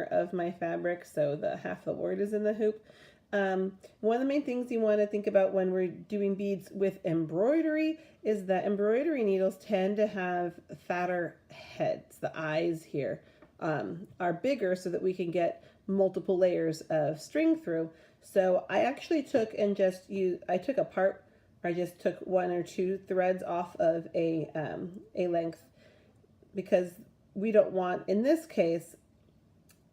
of my fabric, so the half the word is in the hoop. One of the main things you want to think about when we're doing beads with embroidery is that embroidery needles tend to have fatter heads. The eyes here are bigger so that we can get multiple layers of string through. So I actually took and I took a part, I just took 1 or 2 threads off of a length, because we don't want, in this case,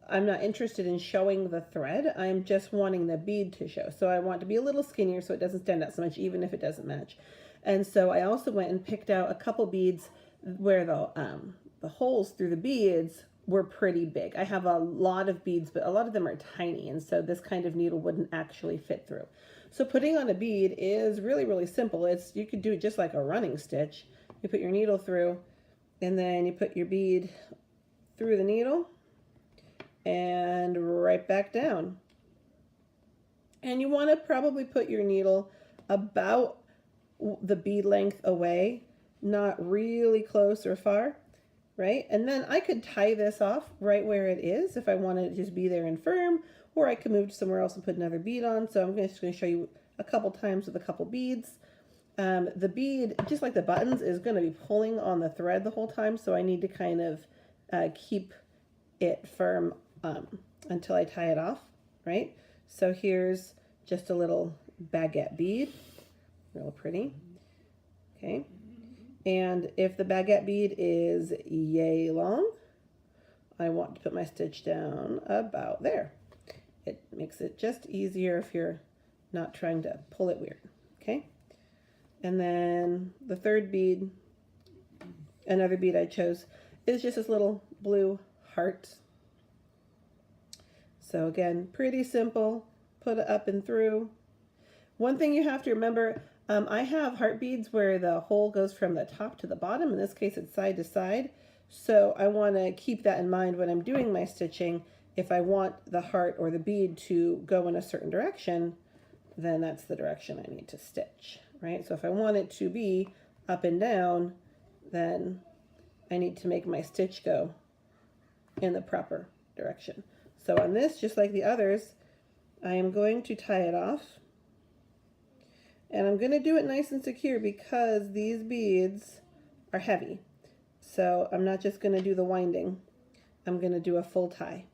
I'm not interested in showing the thread. I'm just wanting the bead to show. So I want to be a little skinnier so it doesn't stand out so much, even if it doesn't match. And so I also went and picked out a couple beads where the holes through the beads were pretty big. I have a lot of beads, but a lot of them are tiny, and so this kind of needle wouldn't actually fit through. So putting on a bead is really, really simple. You could do it just like a running stitch. You put your needle through, and then you put your bead through the needle and right back down. And you want to probably put your needle about the bead length away, not really close or far, right? And then I could tie this off right where it is if I wanted it to just be there and firm, or I could move to somewhere else and put another bead on. So I'm just going to show you a couple times with a couple beads. The bead, just like the buttons, is going to be pulling on the thread the whole time, so I need to kind of keep it firm until I tie it off, right? So here's just a little baguette bead, real pretty, okay? And if the baguette bead is yay long, I want to put my stitch down about there. It makes it just easier if you're not trying to pull it weird, okay? And then the third bead, another bead I chose, is just this little blue heart. So again, pretty simple, put it up and through. One thing you have to remember, I have heart beads where the hole goes from the top to the bottom. In this case, it's side to side. So I want to keep that in mind when I'm doing my stitching. If I want the heart or the bead to go in a certain direction, then that's the direction I need to stitch, right? So if I want it to be up and down, then I need to make my stitch go in the proper direction. So on this, just like the others, I am going to tie it off. And I'm going to do it nice and secure because these beads are heavy. So I'm not just going to do the winding. I'm going to do a full tie.